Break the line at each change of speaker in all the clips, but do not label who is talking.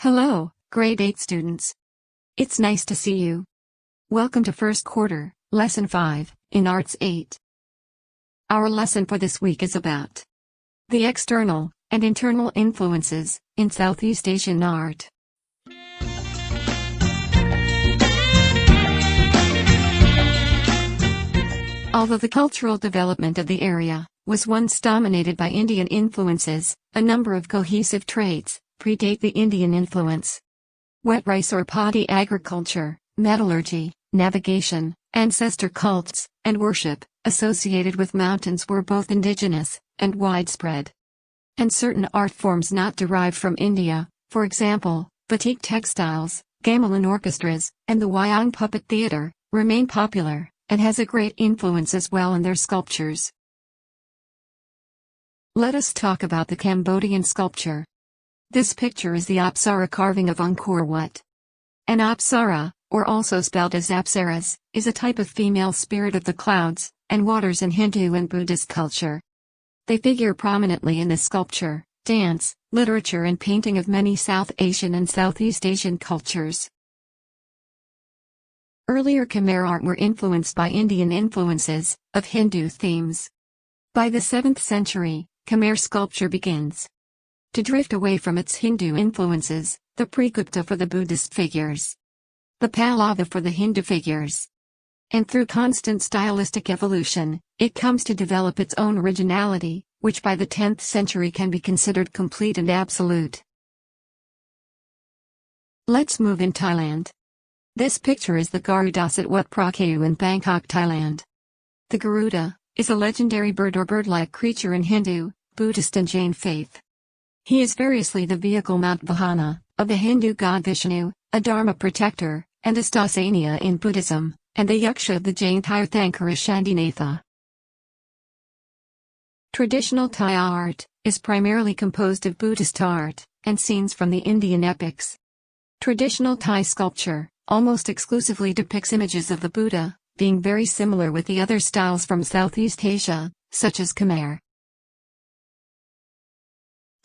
Hello, grade 8 students. It's nice to see you. Welcome to first quarter, lesson 5, in Arts 8. Our lesson for this week is about the external and internal influences in Southeast Asian art. Although the cultural development of the area was once dominated by Indian influences, a number of cohesive traits predate the Indian influence. Wet rice or paddy agriculture, metallurgy, navigation, ancestor cults, and worship associated with mountains were both indigenous and widespread. And certain art forms not derived from India, for example, batik textiles, gamelan orchestras, and the wayang puppet theater, remain popular, and has a great influence as well in their sculptures. Let us talk about the Cambodian sculpture. This picture is the Apsara carving of Angkor Wat. An Apsara, or also spelled as Apsaras, is a type of female spirit of the clouds and waters in Hindu and Buddhist culture. They figure prominently in the sculpture, dance, literature and painting of many South Asian and Southeast Asian cultures. Earlier Khmer art were influenced by Indian influences of Hindu themes. By the 7th century, Khmer sculpture begins to drift away from its Hindu influences, the Pregupta for the Buddhist figures, the Pallava for the Hindu figures. And through constant stylistic evolution, it comes to develop its own originality, which by the 10th century can be considered complete and absolute. Let's move in Thailand. This picture is the Garudas at Wat Phra in Bangkok, Thailand. The Garuda is a legendary bird or bird-like creature in Hindu, Buddhist and Jain faith. He is variously the vehicle Mount Vahana of the Hindu god Vishnu, a Dharma protector, and a Stasania in Buddhism, and the Yaksha of the Jain Tirthankara Shandinatha. Traditional Thai art is primarily composed of Buddhist art and scenes from the Indian epics. Traditional Thai sculpture almost exclusively depicts images of the Buddha, being very similar with the other styles from Southeast Asia, such as Khmer.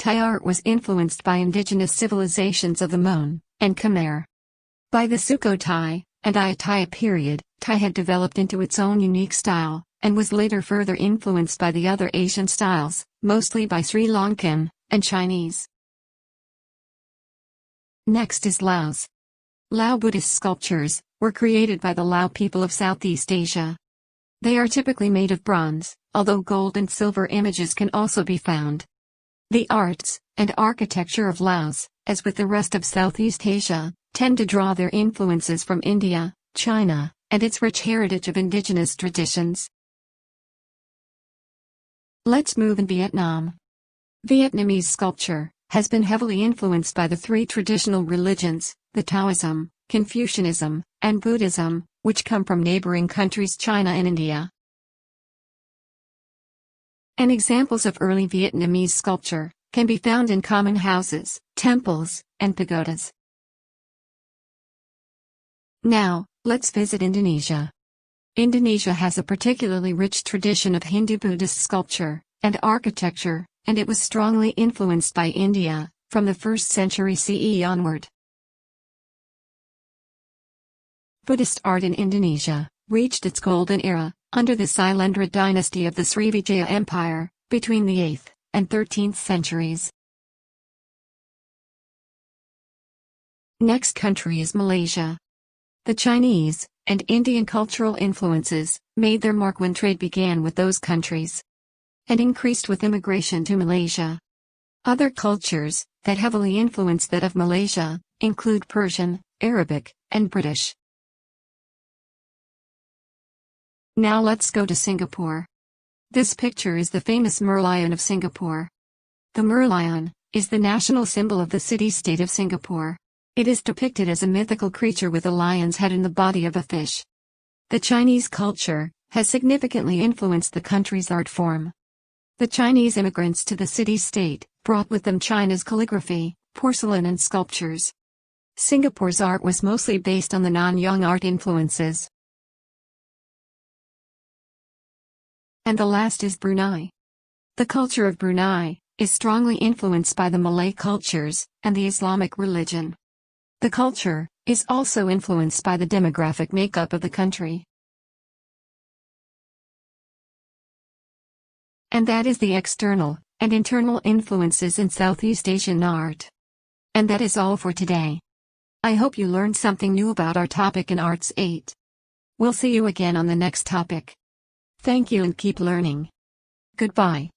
Thai art was influenced by indigenous civilizations of the Mon and Khmer. By the Sukhothai and Ayutthaya period, Thai had developed into its own unique style, and was later further influenced by the other Asian styles, mostly by Sri Lankan and Chinese. Next is Laos. Lao Buddhist sculptures were created by the Lao people of Southeast Asia. They are typically made of bronze, although gold and silver images can also be found. The arts and architecture of Laos, as with the rest of Southeast Asia, tend to draw their influences from India, China, and its rich heritage of indigenous traditions. Let's move in Vietnam. Vietnamese sculpture has been heavily influenced by the three traditional religions, the Taoism, Confucianism, and Buddhism, which come from neighboring countries China and India. And examples of early Vietnamese sculpture can be found in common houses, temples, and pagodas. Now, let's visit Indonesia. Indonesia has a particularly rich tradition of Hindu-Buddhist sculpture and architecture, and it was strongly influenced by India from the 1st century CE onward. Buddhist art in Indonesia reached its golden era under the Sailendra dynasty of the Srivijaya Empire, between the 8th and 13th centuries. Next country is Malaysia. The Chinese and Indian cultural influences made their mark when trade began with those countries, and increased with immigration to Malaysia. Other cultures that heavily influenced that of Malaysia include Persian, Arabic, and British. Now let's go to Singapore. This picture is the famous Merlion of Singapore. The Merlion is the national symbol of the city-state of Singapore. It is depicted as a mythical creature with a lion's head in the body of a fish. The Chinese culture has significantly influenced the country's art form. The Chinese immigrants to the city-state brought with them China's calligraphy, porcelain and sculptures. Singapore's art was mostly based on the Nanyang art influences. And the last is Brunei. The culture of Brunei is strongly influenced by the Malay cultures and the Islamic religion. The culture is also influenced by the demographic makeup of the country. And that is the external and internal influences in Southeast Asian art. And that is all for today. I hope you learned something new about our topic in Arts 8. We'll see you again on the next topic. Thank you and keep learning. Goodbye.